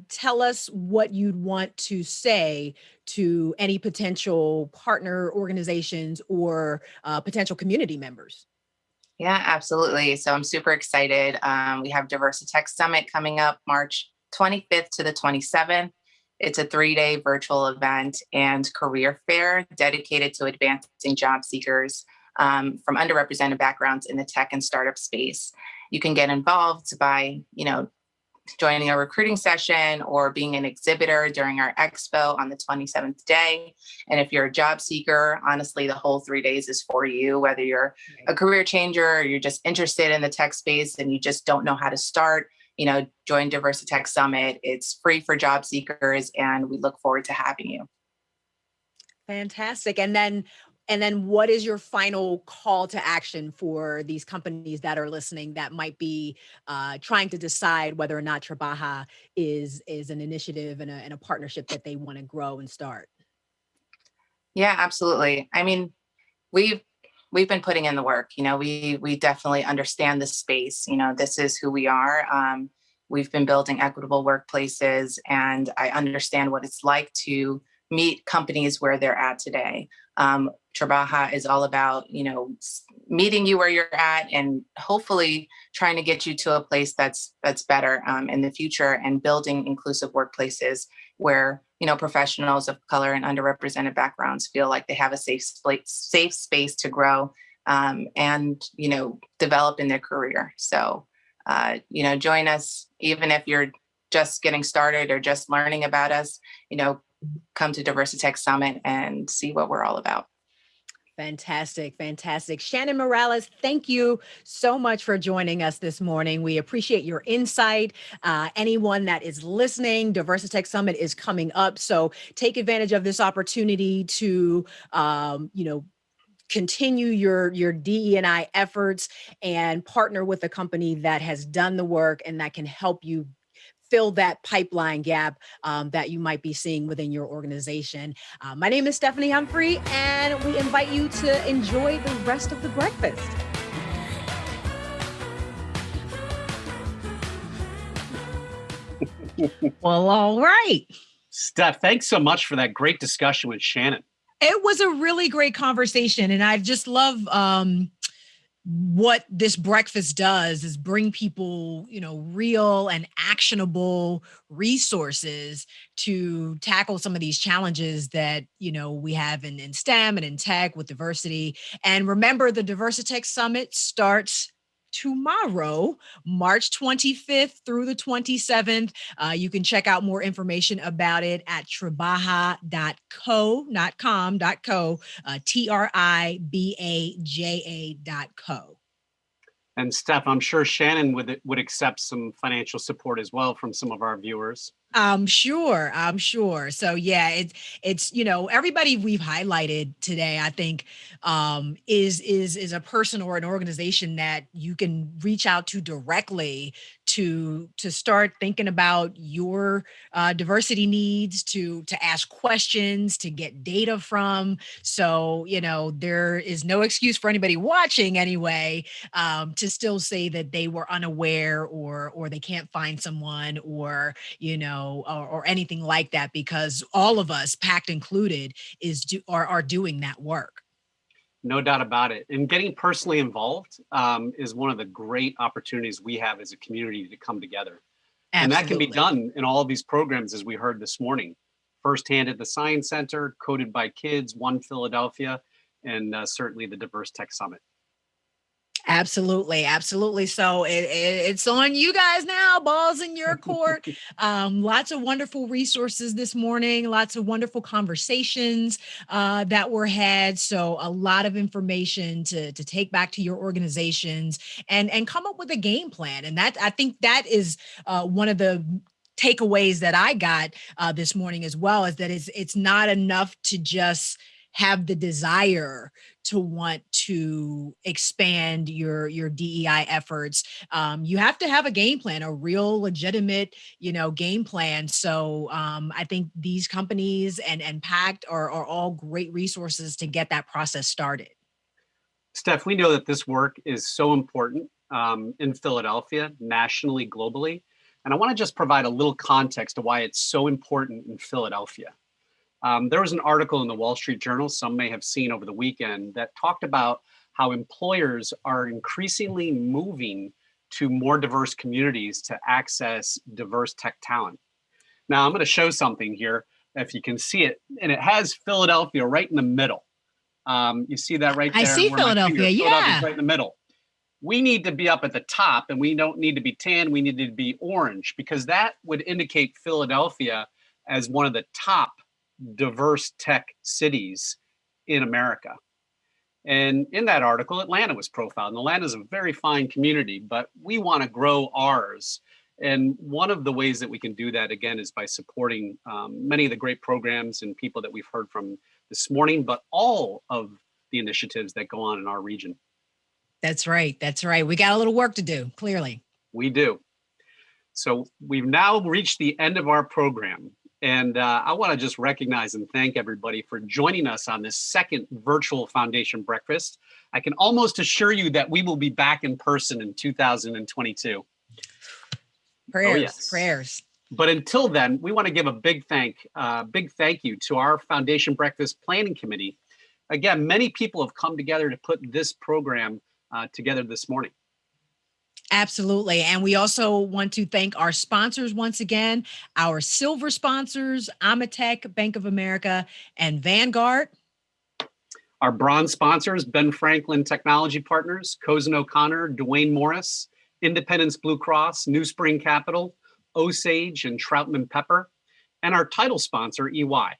tell us what you'd want to say to any potential partner organizations or potential community members. Yeah, absolutely. So I'm super excited. We have Diversitech Summit coming up March 25th to the 27th. It's a 3-day virtual event and career fair dedicated to advancing job seekers from underrepresented backgrounds in the tech and startup space. You can get involved by, joining a recruiting session or being an exhibitor during our expo on the 27th day. And if you're a job seeker, honestly, the whole 3 days is for you, whether you're a career changer or you're just interested in the tech space and you just don't know how to start, join DiversiTech Summit. It's free for job seekers, and we look forward to having you. Fantastic. And then what is your final call to action for these companies that are listening that might be trying to decide whether or not Tribaja is an initiative and a partnership that they want to grow and start? Yeah, absolutely. I mean, we've been putting in the work. We definitely understand the space. This is who we are. We've been building equitable workplaces, and I understand what it's like to meet companies where they're at today. Trabaja is all about, meeting you where you're at and hopefully trying to get you to a place that's better in the future, and building inclusive workplaces where, professionals of color and underrepresented backgrounds feel like they have a safe space to grow and, develop in their career. So, join us, even if you're just getting started or just learning about us, come to DiversiTech Summit and see what we're all about. Fantastic. Fantastic. Shannon Morales, thank you so much for joining us this morning. We appreciate your insight. Anyone that is listening, DiversiTech Summit is coming up. So take advantage of this opportunity to, continue your DE&I efforts and partner with a company that has done the work and that can help you fill that pipeline gap that you might be seeing within your organization. My name is Stephanie Humphrey, and we invite you to enjoy the rest of the breakfast. Well, all right. Steph, thanks so much for that great discussion with Shannon. It was a really great conversation, and I just love what this breakfast does is bring people, real and actionable resources to tackle some of these challenges that, we have in STEM and in tech with diversity. And remember, the DiversiTech Summit starts tomorrow, March 25th through the 27th. You can check out more information about it at tribaja.co, not com.co, tribaja.co. And Steph, I'm sure Shannon would accept some financial support as well from some of our viewers. I'm sure. So yeah, it's everybody we've highlighted today, I think, is a person or an organization that you can reach out to directly to start thinking about your diversity needs, to ask questions, to get data from. So, there is no excuse for anybody watching anyway, to still say that they were unaware or they can't find someone or anything like that, because all of us, PACT included, are doing that work. No doubt about it. And getting personally involved is one of the great opportunities we have as a community to come together. Absolutely. And that can be done in all of these programs, as we heard this morning. Firsthand at the Science Center, Coded by Kids, One Philadelphia, and certainly the DiversiTech Summit. Absolutely. So it's on you guys now, balls in your court. Lots of wonderful resources this morning, lots of wonderful conversations that were had. So a lot of information to take back to your organizations and come up with a game plan. And I think that is one of the takeaways that I got this morning as well, is that it's not enough to just have the desire to want to expand your DEI efforts. You have to have a game plan, a real legitimate, game plan. So I think these companies and PACT are all great resources to get that process started. Steph, we know that this work is so important in Philadelphia, nationally, globally. And I want to just provide a little context to why it's so important in Philadelphia. There was an article in the Wall Street Journal, some may have seen over the weekend, that talked about how employers are increasingly moving to more diverse communities to access diverse tech talent. Now, I'm going to show something here, if you can see it, and it has Philadelphia right in the middle. You see that right there? I see Philadelphia, yeah. Philadelphia's right in the middle. we need to be up at the top, and we don't need to be tan, we need to be orange, because that would indicate Philadelphia as one of the top diverse tech cities in America. And in that article, Atlanta was profiled. And Atlanta is a very fine community, but we want to grow ours. And one of the ways that we can do that, again, is by supporting many of the great programs and people that we've heard from this morning, but all of the initiatives that go on in our region. That's right. That's right. We got a little work to do, clearly. We do. So we've now reached the end of our program. And I want to just recognize and thank everybody for joining us on this second virtual foundation breakfast. I can almost assure you that we will be back in person in 2022. Prayers, prayers. But until then, we want to give a big thank you to our Foundation Breakfast Planning Committee. Again, many people have come together to put this program together this morning. Absolutely. And we also want to thank our sponsors once again, our silver sponsors, Amatech, Bank of America, and Vanguard. Our bronze sponsors, Ben Franklin Technology Partners, Cozen O'Connor, Dwayne Morris, Independence Blue Cross, New Spring Capital, Osage, and Troutman Pepper, and our title sponsor, EY.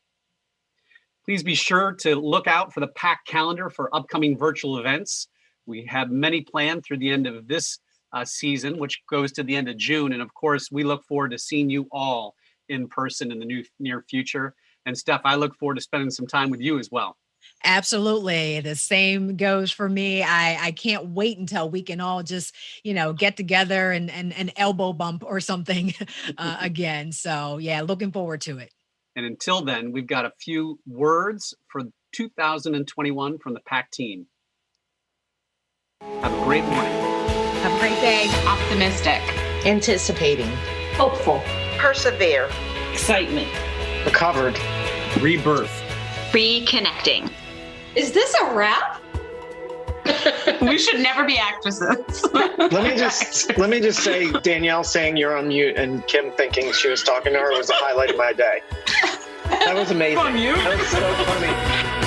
Please be sure to look out for the PACT calendar for upcoming virtual events. We have many planned through the end of this season, which goes to the end of June. And of course, we look forward to seeing you all in person in the near future. And Steph, I look forward to spending some time with you as well. Absolutely. The same goes for me. I can't wait until we can all just, get together and elbow bump or something again. So yeah, looking forward to it. And until then, we've got a few words for 2021 from the PACT team. Have a great morning. Have a great day. Optimistic. Anticipating. Hopeful. Persevere. Excitement. Recovered. Rebirth. Reconnecting. Is this a wrap? We should never be actresses. Let me just say, Danielle saying you're on mute and Kim thinking she was talking to her was the highlight of my day. That was amazing. On mute? That was so funny.